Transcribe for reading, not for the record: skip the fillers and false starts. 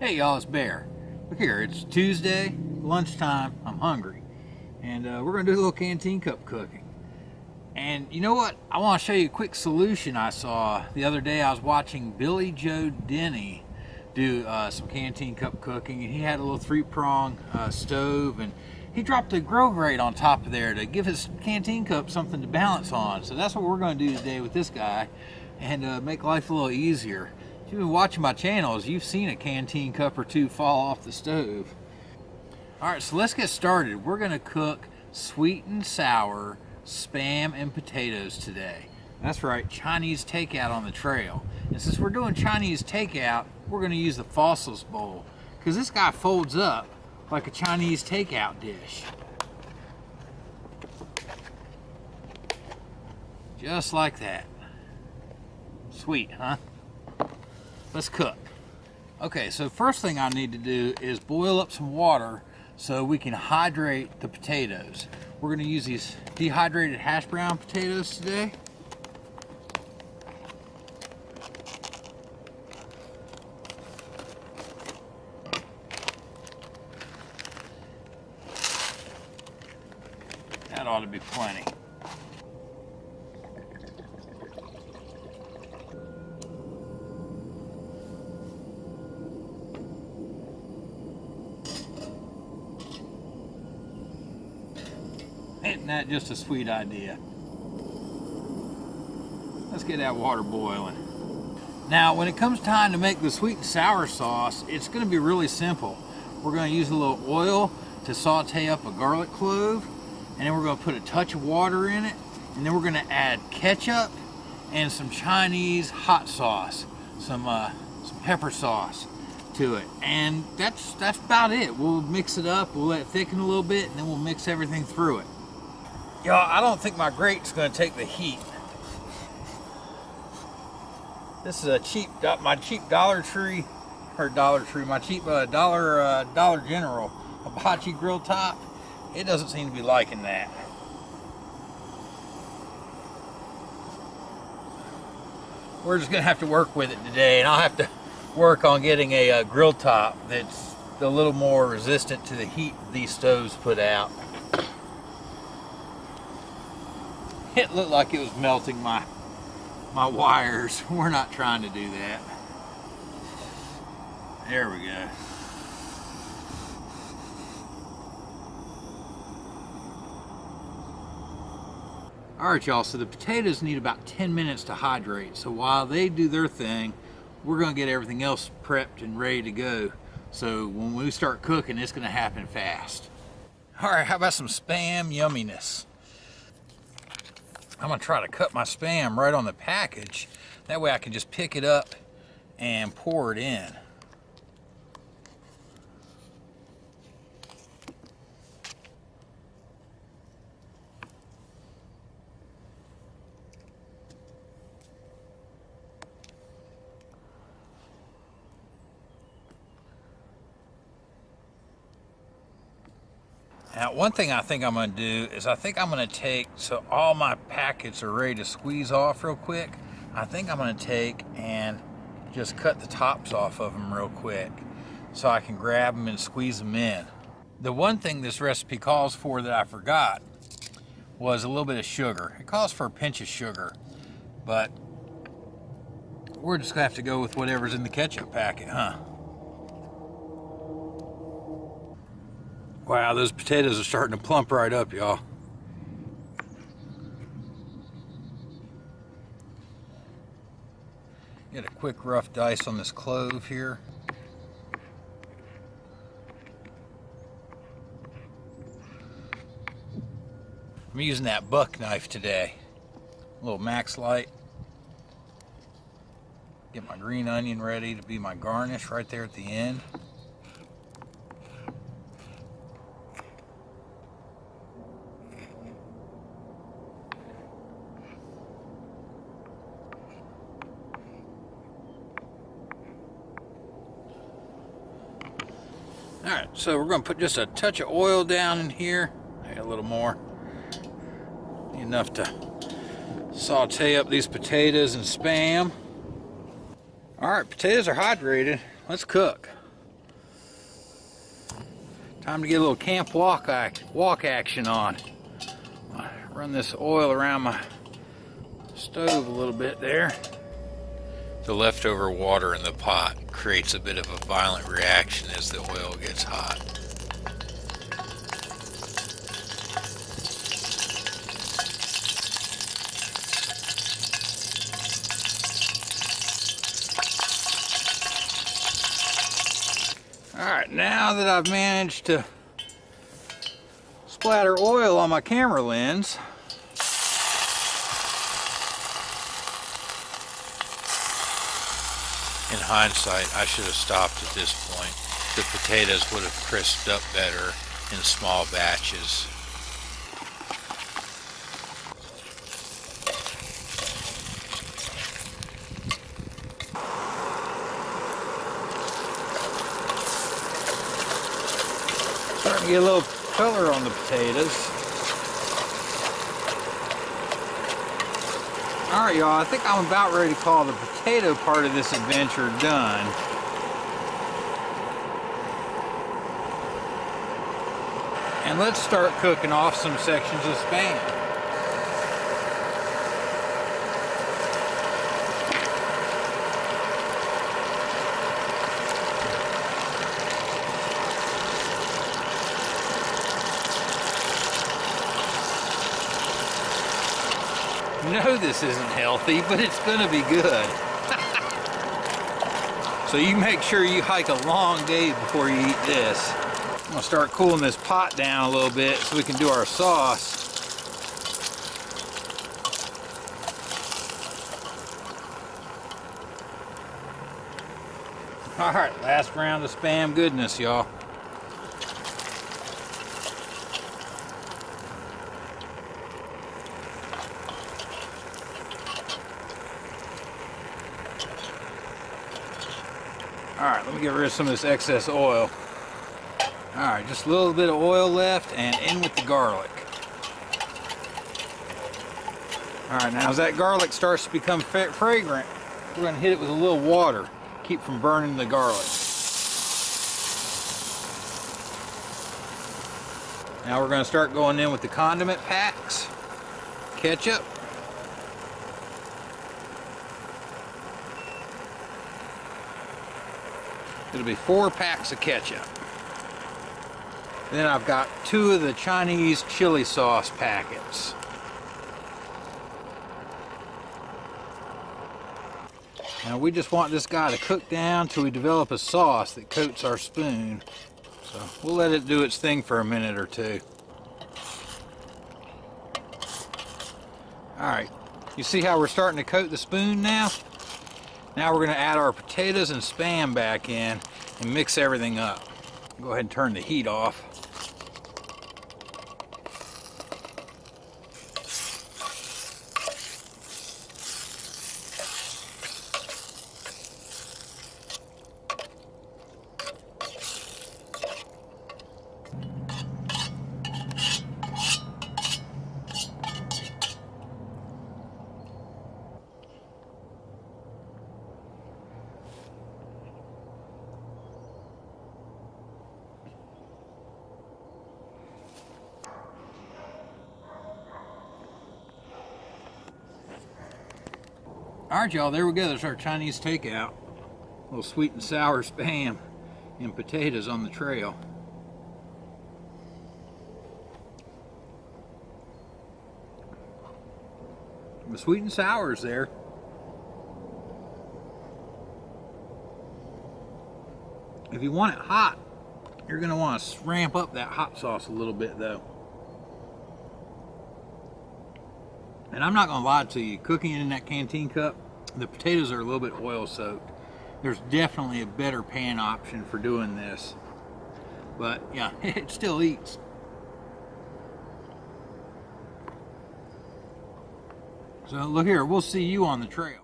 Hey y'all, it's Bear. Look here, it's Tuesday, lunchtime, I'm hungry. And we're gonna do a little canteen cup cooking. And you know what? I wanna show you a quick solution I saw the other day. I was watching Billy Joe Denny do some canteen cup cooking, and he had a little 3-prong stove, and he dropped a grow grate on top of there to give his canteen cup something to balance on. So that's what we're gonna do today with this guy, and make life a little easier. If you've been watching my channels, you've seen a canteen cup or two fall off the stove. All right, so let's get started. We're gonna cook sweet and sour Spam and potatoes today. That's right, Chinese takeout on the trail. And since we're doing Chinese takeout, we're gonna use the fossils bowl, because this guy folds up like a Chinese takeout dish. Just like that. Sweet, huh? Let's cook. Okay, so first thing I need to do is boil up some water so we can hydrate the potatoes. We're gonna use these dehydrated hash brown potatoes today. That ought to be plenty. Isn't that just a sweet idea? Let's get that water boiling. Now, when it comes time to make the sweet and sour sauce, it's going to be really simple. We're going to use a little oil to saute up a garlic clove, and then we're going to put a touch of water in it, and then we're going to add ketchup and some Chinese hot sauce, some pepper sauce to it, and that's about it. We'll mix it up, we'll let it thicken a little bit, and then we'll mix everything through it. Y'all, I don't think my grate's going to take the heat. This is my cheap Dollar Tree, my cheap Dollar General hibachi grill top. It doesn't seem to be liking that. We're just going to have to work with it today, and I'll have to work on getting a grill top that's a little more resistant to the heat these stoves put out. It looked like it was melting my wires. We're not trying to do that. There we go. Alright y'all, so the potatoes need about 10 minutes to hydrate. So while they do their thing, we're going to get everything else prepped and ready to go. So when we start cooking, it's going to happen fast. Alright, how about some Spam yumminess? I'm going to try to cut my Spam right on the package. That way I can just pick it up and pour it in. Now, one thing I think I'm going to do is I think I'm going to take, so all my packets are ready to squeeze off real quick, I think I'm going to take and just cut the tops off of them real quick so I can grab them and squeeze them in. The one thing this recipe calls for that I forgot was a little bit of sugar. It calls for a pinch of sugar, but we're just going to have to go with whatever's in the ketchup packet, huh? Wow, those potatoes are starting to plump right up, y'all. Get a quick rough dice on this clove here. I'm using that buck knife today. A little Max Light. Get my green onion ready to be my garnish right there at the end. Alright, so we're going to put just a touch of oil down in here. Maybe a little more. Enough to saute up these potatoes and Spam. Alright, potatoes are hydrated. Let's cook. Time to get a little camp walk action on. Run this oil around my stove a little bit there. The leftover water in the pot creates a bit of a violent reaction as the oil gets hot. Alright, now that I've managed to splatter oil on my camera lens, in hindsight, I should have stopped at this point. The potatoes would have crisped up better in small batches. Starting to get a little color on the potatoes. Alright y'all, I think I'm about ready to call the potato part of this adventure done. And let's start cooking off some sections of Spam. No, this isn't healthy, but it's gonna be good. So you make sure you hike a long day before you eat this. I'm gonna start cooling this pot down a little bit so we can do our sauce. All right, last round of Spam goodness, y'all. Alright, let me get rid of some of this excess oil. Alright, just a little bit of oil left and in with the garlic. Alright, now as that garlic starts to become fragrant, we're going to hit it with a little water. Keep from burning the garlic. Now we're going to start going in with the condiment packs. Ketchup. It'll be 4 packs of ketchup. Then I've got 2 of the Chinese chili sauce packets. Now we just want this guy to cook down till we develop a sauce that coats our spoon. So we'll let it do its thing for a minute or two. Alright, you see how we're starting to coat the spoon now? Now we're going to add our potatoes and Spam back in and mix everything up. Go ahead and turn the heat off. Alright y'all, there we go. There's our Chinese takeout. A little sweet and sour Spam and potatoes on the trail. The sweet and sour is there. If you want it hot, you're going to want to ramp up that hot sauce a little bit though. And I'm not going to lie to you, cooking it in that Canteen cup, the potatoes are a little bit oil soaked. There's definitely a better pan option for doing this. But yeah, it still eats. So look here, we'll see you on the trail.